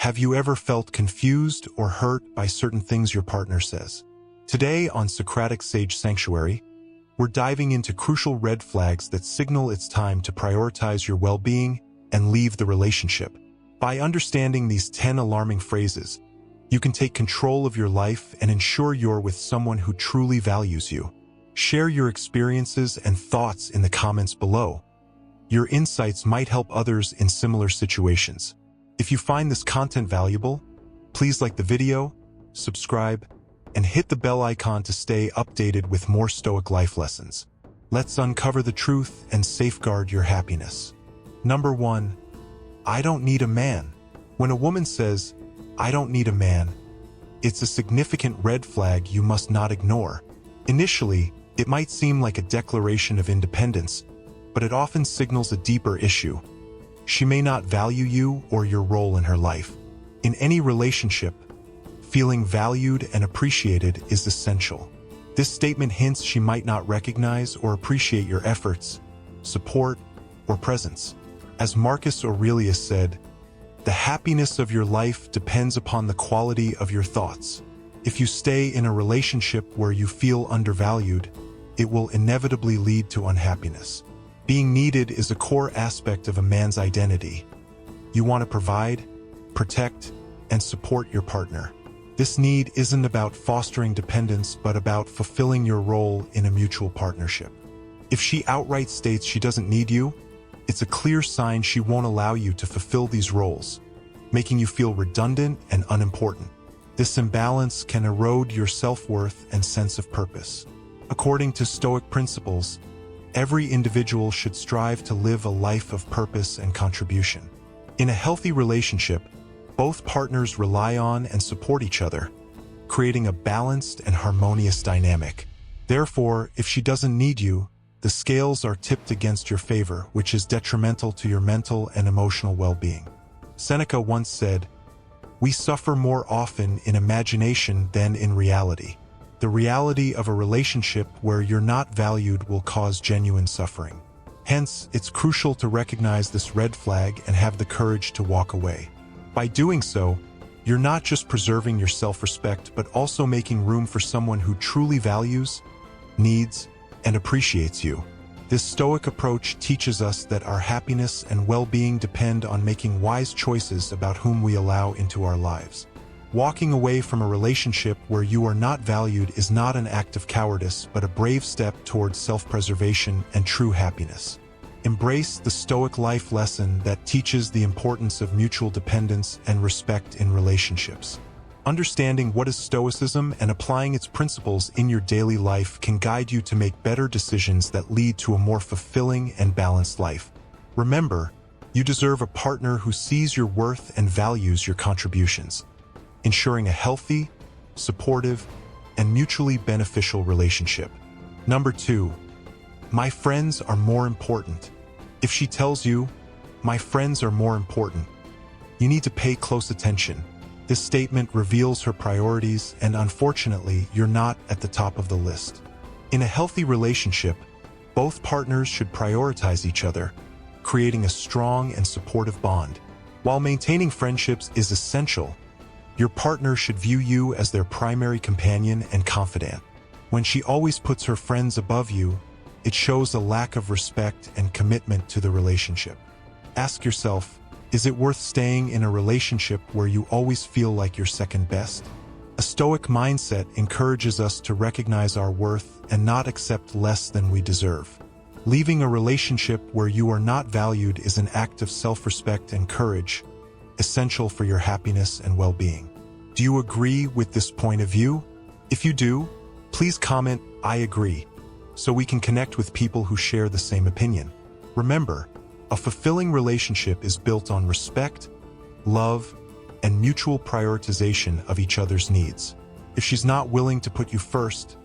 Have you ever felt confused or hurt by certain things your partner says? Today on Socratic Sage Sanctuary, we're diving into crucial red flags that signal it's time to prioritize your well-being and leave the relationship. By understanding these 10 alarming phrases, you can take control of your life and ensure you're with someone who truly values you. Share your experiences and thoughts in the comments below. Your insights might help others in similar situations. If you find this content valuable, please like the video, subscribe, and hit the bell icon to stay updated with more Stoic life lessons. Let's uncover the truth and safeguard your happiness. Number 1. I don't need a man. When a woman says, "I don't need a man," it's a significant red flag you must not ignore. Initially, it might seem like a declaration of independence, but it often signals a deeper issue. She may not value you or your role in her life. In any relationship, feeling valued and appreciated is essential. This statement hints she might not recognize or appreciate your efforts, support, or presence. As Marcus Aurelius said, "The happiness of your life depends upon the quality of your thoughts." If you stay in a relationship where you feel undervalued, it will inevitably lead to unhappiness. Being needed is a core aspect of a man's identity. You want to provide, protect, and support your partner. This need isn't about fostering dependence, but about fulfilling your role in a mutual partnership. If she outright states she doesn't need you, it's a clear sign she won't allow you to fulfill these roles, making you feel redundant and unimportant. This imbalance can erode your self-worth and sense of purpose. According to Stoic principles, every individual should strive to live a life of purpose and contribution. In a healthy relationship, both partners rely on and support each other, creating a balanced and harmonious dynamic. Therefore, if she doesn't need you, the scales are tipped against your favor, which is detrimental to your mental and emotional well-being. Seneca once said, "We suffer more often in imagination than in reality." The reality of a relationship where you're not valued will cause genuine suffering. Hence, it's crucial to recognize this red flag and have the courage to walk away. By doing so, you're not just preserving your self-respect, but also making room for someone who truly values, needs, and appreciates you. This Stoic approach teaches us that our happiness and well-being depend on making wise choices about whom we allow into our lives. Walking away from a relationship where you are not valued is not an act of cowardice, but a brave step towards self-preservation and true happiness. Embrace the Stoic life lesson that teaches the importance of mutual dependence and respect in relationships. Understanding what is Stoicism and applying its principles in your daily life can guide you to make better decisions that lead to a more fulfilling and balanced life. Remember, you deserve a partner who sees your worth and values your contributions, ensuring a healthy, supportive, and mutually beneficial relationship. Number 2, my friends are more important. If she tells you, "My friends are more important," you need to pay close attention. This statement reveals her priorities, and unfortunately, you're not at the top of the list. In a healthy relationship, both partners should prioritize each other, creating a strong and supportive bond. While maintaining friendships is essential, your partner should view you as their primary companion and confidant. When she always puts her friends above you, it shows a lack of respect and commitment to the relationship. Ask yourself, is it worth staying in a relationship where you always feel like you're second best? A Stoic mindset encourages us to recognize our worth and not accept less than we deserve. Leaving a relationship where you are not valued is an act of self-respect and courage, essential for your happiness and well-being. Do you agree with this point of view? If you do, please comment, "I agree," so we can connect with people who share the same opinion. Remember, a fulfilling relationship is built on respect, love, and mutual prioritization of each other's needs. If she's not willing to put you first,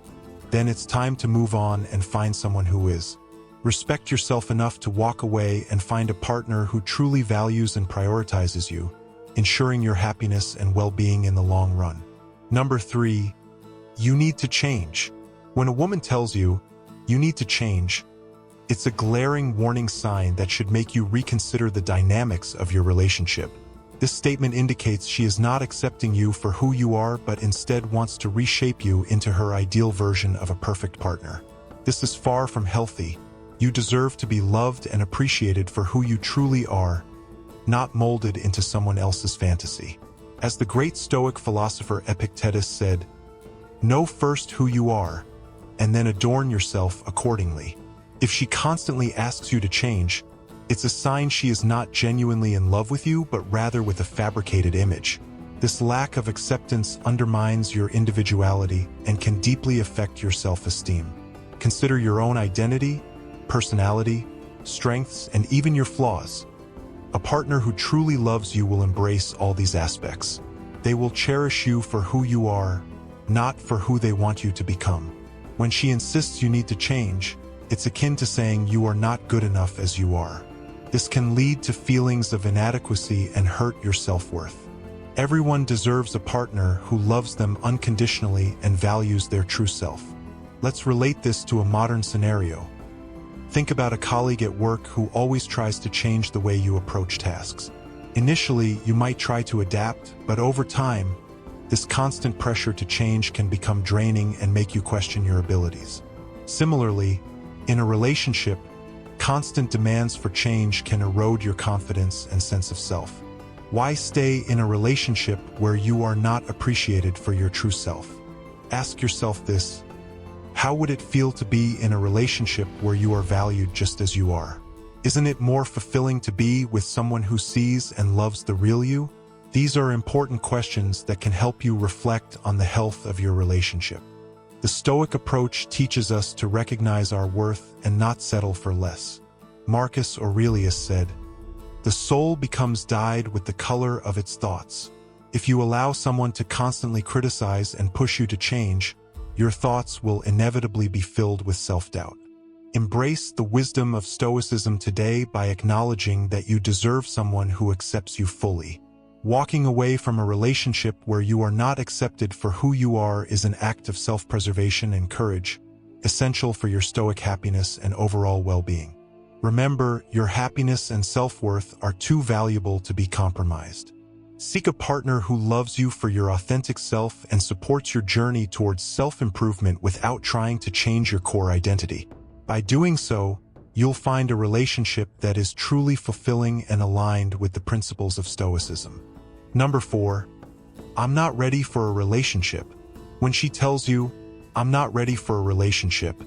then it's time to move on and find someone who is. Respect yourself enough to walk away and find a partner who truly values and prioritizes you, ensuring your happiness and well-being in the long run. Number 3, you need to change. When a woman tells you, "You need to change," it's a glaring warning sign that should make you reconsider the dynamics of your relationship. This statement indicates she is not accepting you for who you are, but instead wants to reshape you into her ideal version of a perfect partner. This is far from healthy. You deserve to be loved and appreciated for who you truly are, not molded into someone else's fantasy. As the great Stoic philosopher Epictetus said, "Know first who you are, and then adorn yourself accordingly." If she constantly asks you to change, it's a sign she is not genuinely in love with you, but rather with a fabricated image. This lack of acceptance undermines your individuality and can deeply affect your self-esteem. Consider your own identity, personality, strengths, and even your flaws. A partner who truly loves you will embrace all these aspects. They will cherish you for who you are, not for who they want you to become. When she insists you need to change, it's akin to saying you are not good enough as you are. This can lead to feelings of inadequacy and hurt your self-worth. Everyone deserves a partner who loves them unconditionally and values their true self. Let's relate this to a modern scenario. Think about a colleague at work who always tries to change the way you approach tasks. Initially, you might try to adapt, but over time, this constant pressure to change can become draining and make you question your abilities. Similarly, in a relationship, constant demands for change can erode your confidence and sense of self. Why stay in a relationship where you are not appreciated for your true self? Ask yourself this: how would it feel to be in a relationship where you are valued just as you are? Isn't it more fulfilling to be with someone who sees and loves the real you? These are important questions that can help you reflect on the health of your relationship. The Stoic approach teaches us to recognize our worth and not settle for less. Marcus Aurelius said, "The soul becomes dyed with the color of its thoughts." If you allow someone to constantly criticize and push you to change, your thoughts will inevitably be filled with self-doubt. Embrace the wisdom of Stoicism today by acknowledging that you deserve someone who accepts you fully. Walking away from a relationship where you are not accepted for who you are is an act of self-preservation and courage, essential for your Stoic happiness and overall well-being. Remember, your happiness and self-worth are too valuable to be compromised. Seek a partner who loves you for your authentic self and supports your journey towards self-improvement without trying to change your core identity. By doing so, you'll find a relationship that is truly fulfilling and aligned with the principles of Stoicism. Number 4, I'm not ready for a relationship. When she tells you, "I'm not ready for a relationship,"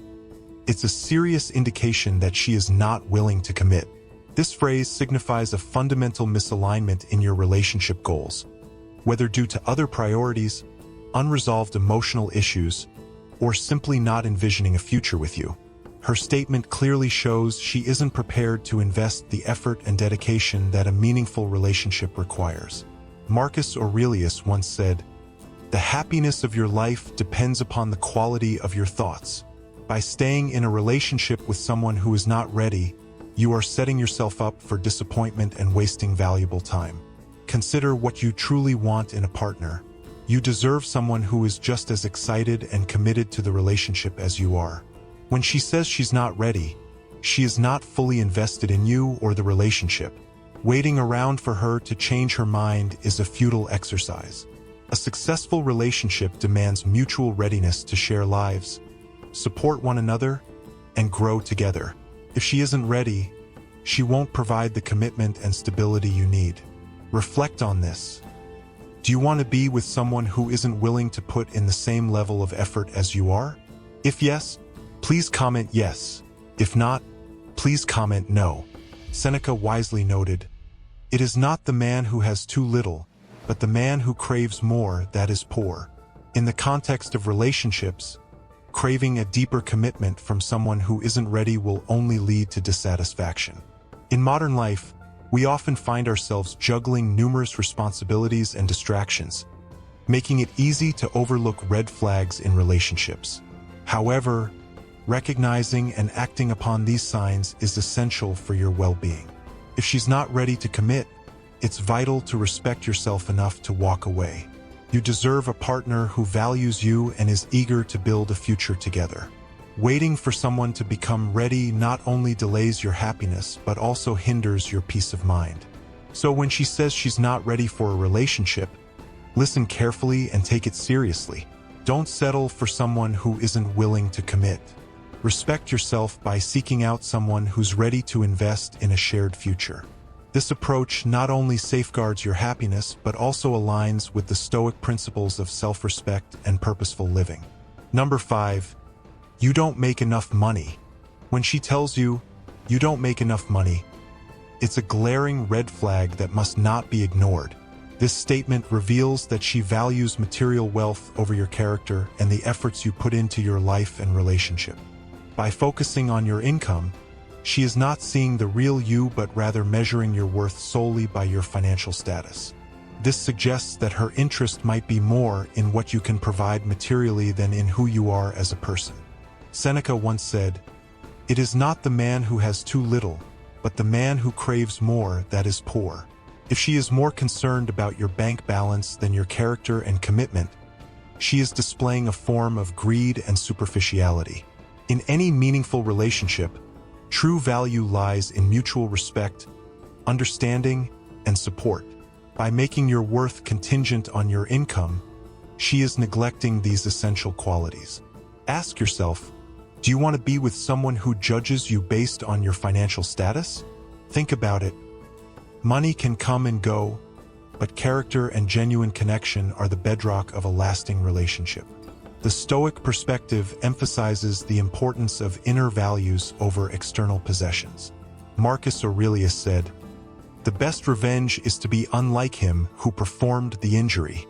it's a serious indication that she is not willing to commit. This phrase signifies a fundamental misalignment in your relationship goals, whether due to other priorities, unresolved emotional issues, or simply not envisioning a future with you. Her statement clearly shows she isn't prepared to invest the effort and dedication that a meaningful relationship requires. Marcus Aurelius once said, "The happiness of your life depends upon the quality of your thoughts." By staying in a relationship with someone who is not ready, you are setting yourself up for disappointment and wasting valuable time. Consider what you truly want in a partner. You deserve someone who is just as excited and committed to the relationship as you are. When she says she's not ready, she is not fully invested in you or the relationship. Waiting around for her to change her mind is a futile exercise. A successful relationship demands mutual readiness to share lives, support one another, and grow together. If she isn't ready, she won't provide the commitment and stability you need. Reflect on this. Do you want to be with someone who isn't willing to put in the same level of effort as you are? If yes, please comment yes. If not, please comment no. Seneca wisely noted, "It is not the man who has too little, but the man who craves more that is poor." In the context of relationships, craving a deeper commitment from someone who isn't ready will only lead to dissatisfaction. In modern life, we often find ourselves juggling numerous responsibilities and distractions, making it easy to overlook red flags in relationships. However, recognizing and acting upon these signs is essential for your well-being. If she's not ready to commit, it's vital to respect yourself enough to walk away. You deserve a partner who values you and is eager to build a future together. Waiting for someone to become ready not only delays your happiness but also hinders your peace of mind. So when she says she's not ready for a relationship, listen carefully and take it seriously. Don't settle for someone who isn't willing to commit. Respect yourself by seeking out someone who's ready to invest in a shared future. This approach not only safeguards your happiness, but also aligns with the Stoic principles of self-respect and purposeful living. Number 5. You don't make enough money. When she tells you, you don't make enough money, it's a glaring red flag that must not be ignored. This statement reveals that she values material wealth over your character and the efforts you put into your life and relationship. By focusing on your income, she is not seeing the real you but rather measuring your worth solely by your financial status. This suggests that her interest might be more in what you can provide materially than in who you are as a person. Seneca once said, "It is not the man who has too little, but the man who craves more that is poor." If she is more concerned about your bank balance than your character and commitment, she is displaying a form of greed and superficiality. In any meaningful relationship, true value lies in mutual respect, understanding, and support. By making your worth contingent on your income, she is neglecting these essential qualities. Ask yourself, do you want to be with someone who judges you based on your financial status? Think about it. Money can come and go, but character and genuine connection are the bedrock of a lasting relationship. The Stoic perspective emphasizes the importance of inner values over external possessions. Marcus Aurelius said, "The best revenge is to be unlike him who performed the injury."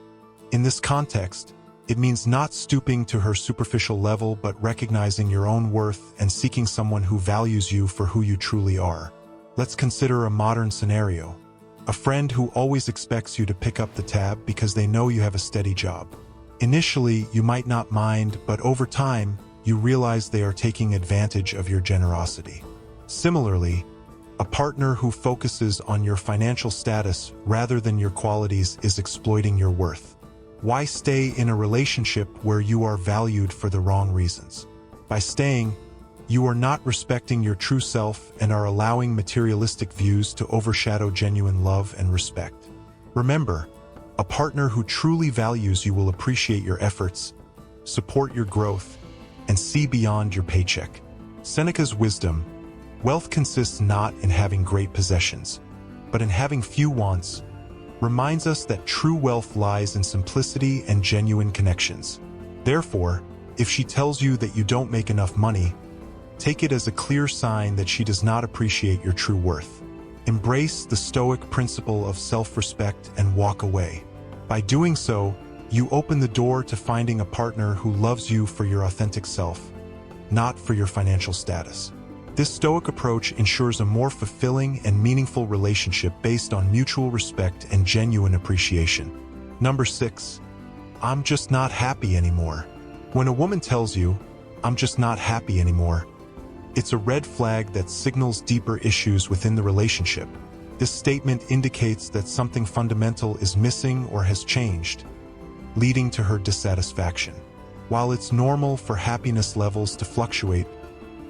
In this context, it means not stooping to her superficial level but recognizing your own worth and seeking someone who values you for who you truly are. Let's consider a modern scenario. A friend who always expects you to pick up the tab because they know you have a steady job. Initially, you might not mind, but over time, you realize they are taking advantage of your generosity. Similarly, a partner who focuses on your financial status rather than your qualities is exploiting your worth. Why stay in a relationship where you are valued for the wrong reasons? By staying, you are not respecting your true self and are allowing materialistic views to overshadow genuine love and respect. Remember, a partner who truly values you will appreciate your efforts, support your growth, and see beyond your paycheck. Seneca's wisdom, wealth consists not in having great possessions, but in having few wants, reminds us that true wealth lies in simplicity and genuine connections. Therefore, if she tells you that you don't make enough money, take it as a clear sign that she does not appreciate your true worth. Embrace the Stoic principle of self-respect and walk away. By doing so, you open the door to finding a partner who loves you for your authentic self, not for your financial status. This Stoic approach ensures a more fulfilling and meaningful relationship based on mutual respect and genuine appreciation. Number 6. I'm just not happy anymore. When a woman tells you, "I'm just not happy anymore," it's a red flag that signals deeper issues within the relationship. This statement indicates that something fundamental is missing or has changed, leading to her dissatisfaction. While it's normal for happiness levels to fluctuate,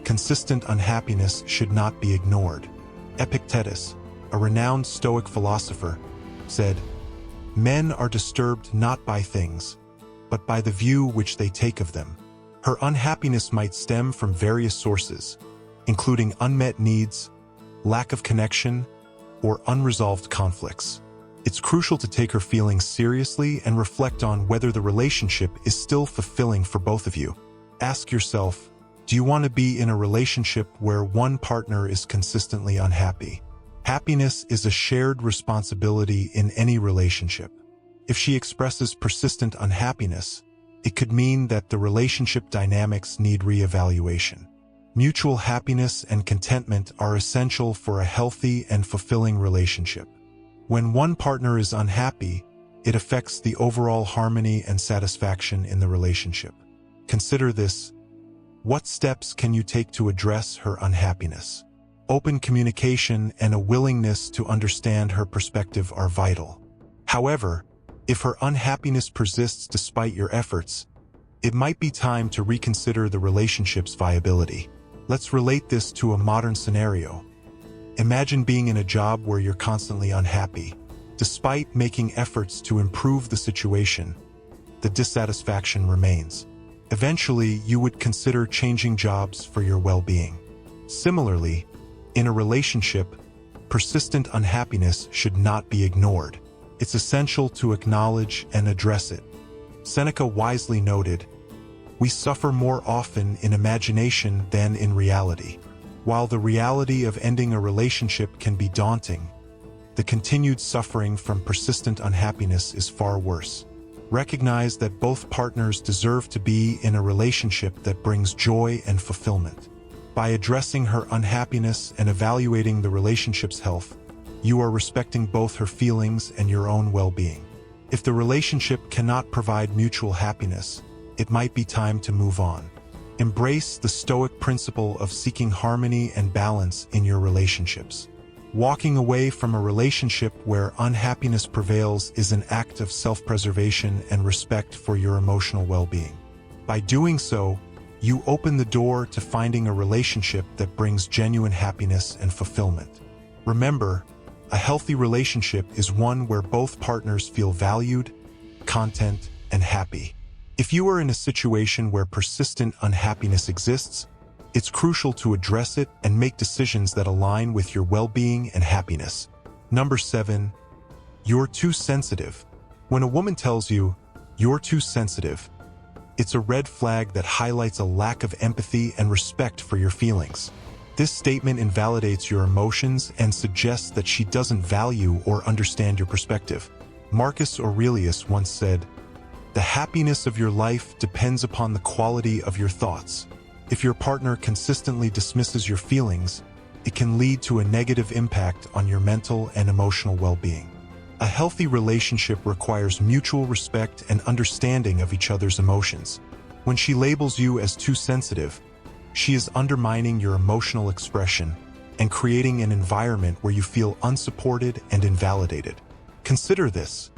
consistent unhappiness should not be ignored. Epictetus, a renowned Stoic philosopher, said, "Men are disturbed not by things, but by the view which they take of them." Her unhappiness might stem from various sources, including unmet needs, lack of connection, or unresolved conflicts. It's crucial to take her feelings seriously and reflect on whether the relationship is still fulfilling for both of you. Ask yourself, do you want to be in a relationship where one partner is consistently unhappy? Happiness is a shared responsibility in any relationship. If she expresses persistent unhappiness, it could mean that the relationship dynamics need reevaluation. Mutual happiness and contentment are essential for a healthy and fulfilling relationship. When one partner is unhappy, it affects the overall harmony and satisfaction in the relationship. Consider this. What steps can you take to address her unhappiness? Open communication and a willingness to understand her perspective are vital. However, if her unhappiness persists despite your efforts, it might be time to reconsider the relationship's viability. Let's relate this to a modern scenario. Imagine being in a job where you're constantly unhappy. Despite making efforts to improve the situation, the dissatisfaction remains. Eventually, you would consider changing jobs for your well-being. Similarly, in a relationship, persistent unhappiness should not be ignored. It's essential to acknowledge and address it. Seneca wisely noted, "We suffer more often in imagination than in reality." While the reality of ending a relationship can be daunting, the continued suffering from persistent unhappiness is far worse. Recognize that both partners deserve to be in a relationship that brings joy and fulfillment. By addressing her unhappiness and evaluating the relationship's health, you are respecting both her feelings and your own well-being. If the relationship cannot provide mutual happiness, it might be time to move on. Embrace the Stoic principle of seeking harmony and balance in your relationships. Walking away from a relationship where unhappiness prevails is an act of self-preservation and respect for your emotional well-being. By doing so, you open the door to finding a relationship that brings genuine happiness and fulfillment. Remember, a healthy relationship is one where both partners feel valued, content, and happy. If you are in a situation where persistent unhappiness exists, it's crucial to address it and make decisions that align with your well-being and happiness. Number 7, you're too sensitive. When a woman tells you, "You're too sensitive," it's a red flag that highlights a lack of empathy and respect for your feelings. This statement invalidates your emotions and suggests that she doesn't value or understand your perspective. Marcus Aurelius once said, "The happiness of your life depends upon the quality of your thoughts." If your partner consistently dismisses your feelings, it can lead to a negative impact on your mental and emotional well-being. A healthy relationship requires mutual respect and understanding of each other's emotions. When she labels you as too sensitive, she is undermining your emotional expression and creating an environment where you feel unsupported and invalidated. Consider this.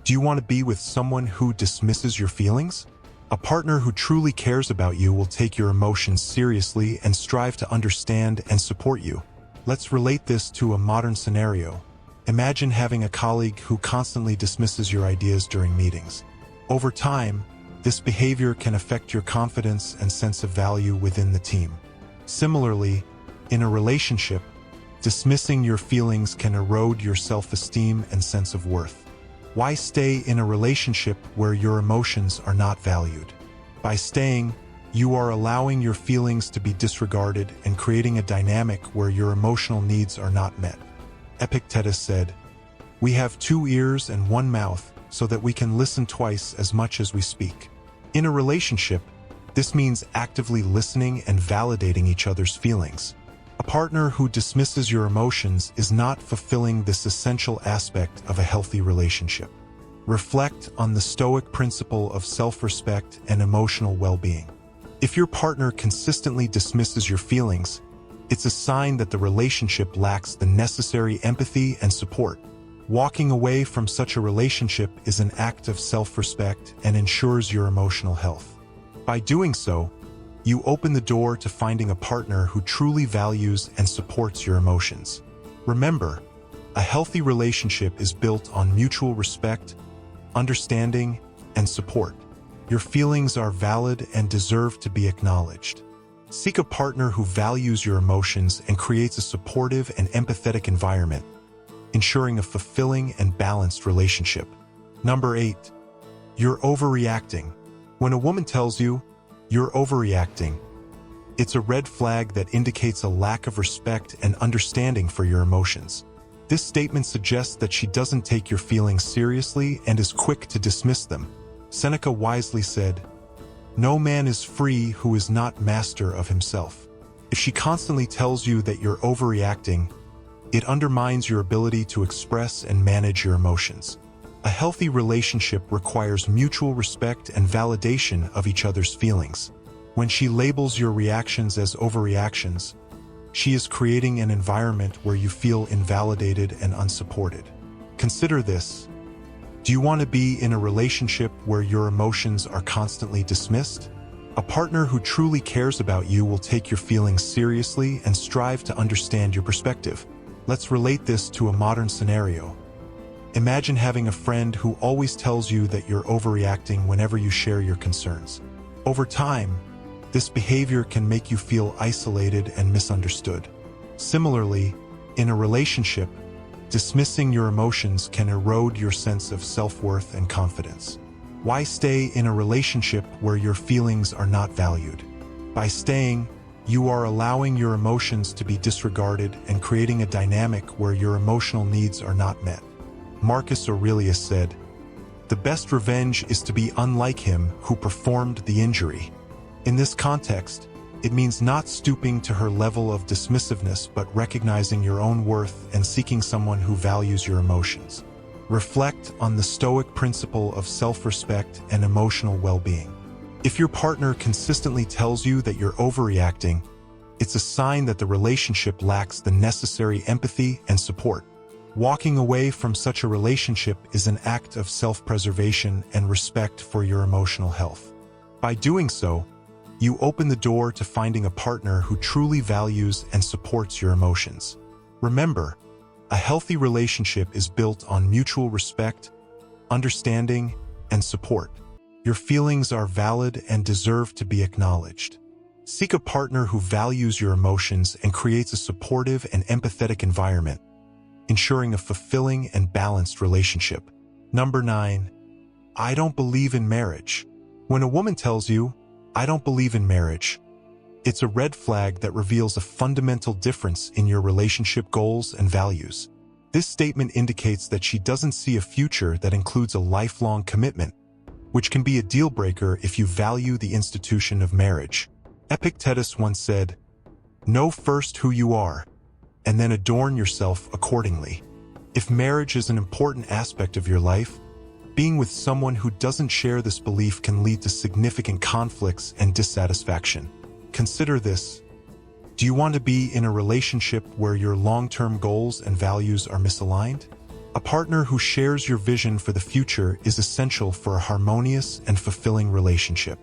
Do you want to be with someone who dismisses your feelings? A partner who truly cares about you will take your emotions seriously and strive to understand and support you. Let's relate this to a modern scenario. Imagine having a colleague who constantly dismisses your ideas during meetings. Over time, this behavior can affect your confidence and sense of value within the team. Similarly, in a relationship, dismissing your feelings can erode your self-esteem and sense of worth. Why stay in a relationship where your emotions are not valued? By staying, you are allowing your feelings to be disregarded and creating a dynamic where your emotional needs are not met. Epictetus said, "We have 2 ears and 1 mouth, so that we can listen twice as much as we speak." In a relationship, this means actively listening and validating each other's feelings. A partner who dismisses your emotions is not fulfilling this essential aspect of a healthy relationship. Reflect on the Stoic principle of self-respect and emotional well-being. If your partner consistently dismisses your feelings, it's a sign that the relationship lacks the necessary empathy and support. Walking away from such a relationship is an act of self-respect and ensures your emotional health. By doing so, you open the door to finding a partner who truly values and supports your emotions. Remember, a healthy relationship is built on mutual respect, understanding, and support. Your feelings are valid and deserve to be acknowledged. Seek a partner who values your emotions and creates a supportive and empathetic environment, ensuring a fulfilling and balanced relationship. Number 8, you're overreacting. When a woman tells you, "You're overreacting," it's a red flag that indicates a lack of respect and understanding for your emotions. This statement suggests that she doesn't take your feelings seriously and is quick to dismiss them. Seneca wisely said, "No man is free who is not master of himself." If she constantly tells you that you're overreacting, it undermines your ability to express and manage your emotions. A healthy relationship requires mutual respect and validation of each other's feelings. When she labels your reactions as overreactions, she is creating an environment where you feel invalidated and unsupported. Consider this. Do you want to be in a relationship where your emotions are constantly dismissed? A partner who truly cares about you will take your feelings seriously and strive to understand your perspective. Let's relate this to a modern scenario. Imagine having a friend who always tells you that you're overreacting whenever you share your concerns. Over time, this behavior can make you feel isolated and misunderstood. Similarly, in a relationship, dismissing your emotions can erode your sense of self-worth and confidence. Why stay in a relationship where your feelings are not valued? By staying, you are allowing your emotions to be disregarded and creating a dynamic where your emotional needs are not met. Marcus Aurelius said, "The best revenge is to be unlike him who performed the injury." In this context, it means not stooping to her level of dismissiveness but recognizing your own worth and seeking someone who values your emotions. Reflect on the Stoic principle of self-respect and emotional well-being. If your partner consistently tells you that you're overreacting, it's a sign that the relationship lacks the necessary empathy and support. Walking away from such a relationship is an act of self-preservation and respect for your emotional health. By doing so, you open the door to finding a partner who truly values and supports your emotions. Remember, a healthy relationship is built on mutual respect, understanding, and support. Your feelings are valid and deserve to be acknowledged. Seek a partner who values your emotions and creates a supportive and empathetic environment, ensuring a fulfilling and balanced relationship. Number 9. I don't believe in marriage. When a woman tells you, "I don't believe in marriage," it's a red flag that reveals a fundamental difference in your relationship goals and values. This statement indicates that she doesn't see a future that includes a lifelong commitment, which can be a deal breaker if you value the institution of marriage. Epictetus once said, "Know first who you are, and then adorn yourself accordingly." If marriage is an important aspect of your life, being with someone who doesn't share this belief can lead to significant conflicts and dissatisfaction. Consider this. Do you want to be in a relationship where your long-term goals and values are misaligned? A partner who shares your vision for the future is essential for a harmonious and fulfilling relationship.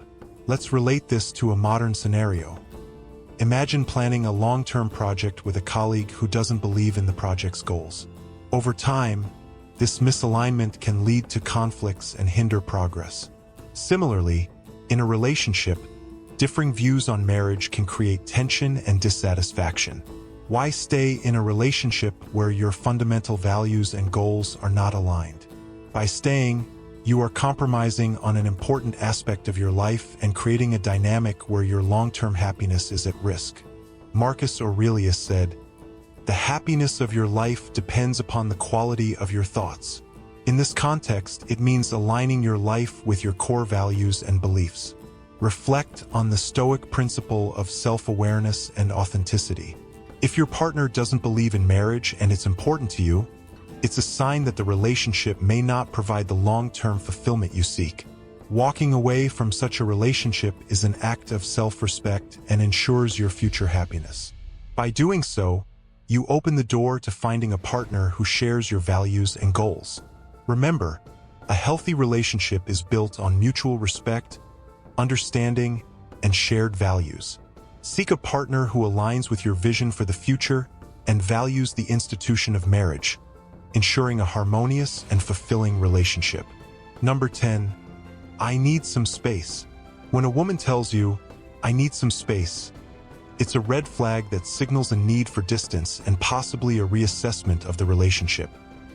Let's relate this to a modern scenario. Imagine planning a long-term project with a colleague who doesn't believe in the project's goals. Over time, this misalignment can lead to conflicts and hinder progress. Similarly, in a relationship, differing views on marriage can create tension and dissatisfaction. Why stay in a relationship where your fundamental values and goals are not aligned? By staying, you are compromising on an important aspect of your life and creating a dynamic where your long-term happiness is at risk. Marcus Aurelius said, "The happiness of your life depends upon the quality of your thoughts." In this context, it means aligning your life with your core values and beliefs. Reflect on the Stoic principle of self-awareness and authenticity. If your partner doesn't believe in marriage and it's important to you, it's a sign that the relationship may not provide the long-term fulfillment you seek. Walking away from such a relationship is an act of self-respect and ensures your future happiness. By doing so, you open the door to finding a partner who shares your values and goals. Remember, a healthy relationship is built on mutual respect, understanding, and shared values. Seek a partner who aligns with your vision for the future and values the institution of marriage, ensuring a harmonious and fulfilling relationship. Number 10. I need some space. When a woman tells you, "I need some space," it's a red flag that signals a need for distance and possibly a reassessment of the relationship.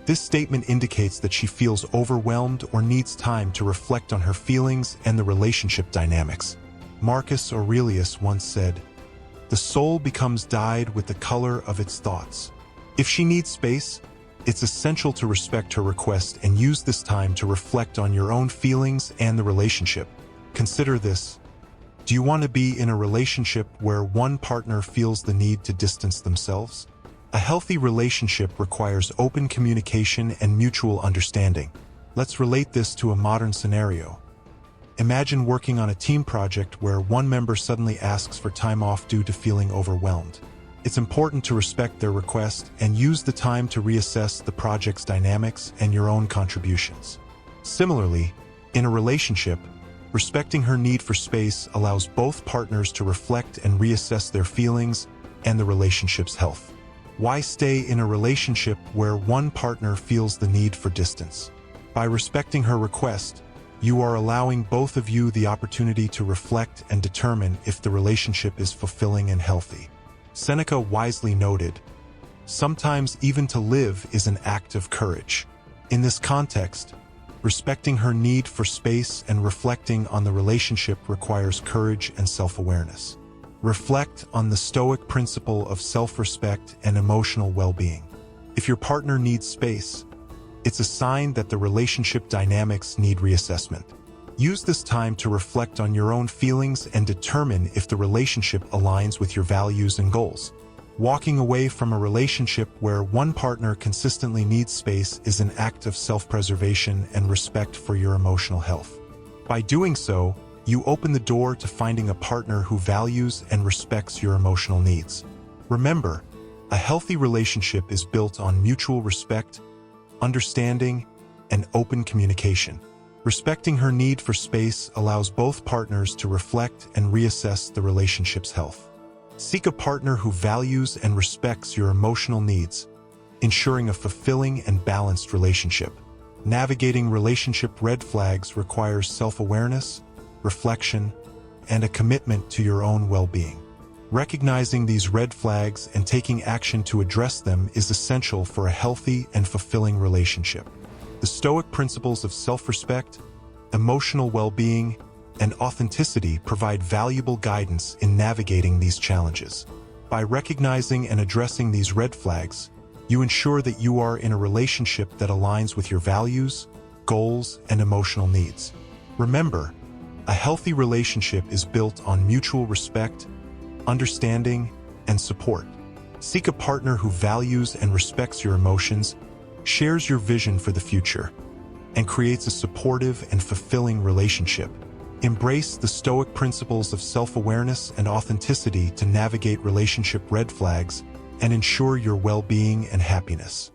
This statement indicates that she feels overwhelmed or needs time to reflect on her feelings and the relationship dynamics. Marcus Aurelius once said, "The soul becomes dyed with the color of its thoughts." If she needs space, it's essential to respect her request and use this time to reflect on your own feelings and the relationship. Consider this. Do you want to be in a relationship where one partner feels the need to distance themselves? A healthy relationship requires open communication and mutual understanding. Let's relate this to a modern scenario. Imagine working on a team project where one member suddenly asks for time off due to feeling overwhelmed. It's important to respect their request and use the time to reassess the project's dynamics and your own contributions. Similarly, in a relationship, Respecting her need for space allows both partners to reflect and reassess their feelings and the relationship's health. Why stay in a relationship where one partner feels the need for distance? By respecting her request, you are allowing both of you the opportunity to reflect and determine if the relationship is fulfilling and healthy. Seneca wisely noted, "Sometimes even to live is an act of courage." In this context, respecting her need for space and reflecting on the relationship requires courage and self-awareness. Reflect on the Stoic principle of self-respect and emotional well-being. If your partner needs space, it's a sign that the relationship dynamics need reassessment. Use this time to reflect on your own feelings and determine if the relationship aligns with your values and goals. Walking away from a relationship where one partner consistently needs space is an act of self-preservation and respect for your emotional health. By doing so, you open the door to finding a partner who values and respects your emotional needs. Remember, a healthy relationship is built on mutual respect, understanding, and open communication. Respecting her need for space allows both partners to reflect and reassess the relationship's health. Seek a partner who values and respects your emotional needs, ensuring a fulfilling and balanced relationship. Navigating relationship red flags requires self-awareness, reflection, and a commitment to your own well-being. Recognizing these red flags and taking action to address them is essential for a healthy and fulfilling relationship. The Stoic principles of self-respect, emotional well-being, and authenticity provide valuable guidance in navigating these challenges. By recognizing and addressing these red flags, you ensure that you are in a relationship that aligns with your values, goals, and emotional needs. Remember, a healthy relationship is built on mutual respect, understanding, and support. Seek a partner who values and respects your emotions, shares your vision for the future, and creates a supportive and fulfilling relationship. Embrace the Stoic principles of self-awareness and authenticity to navigate relationship red flags and ensure your well-being and happiness.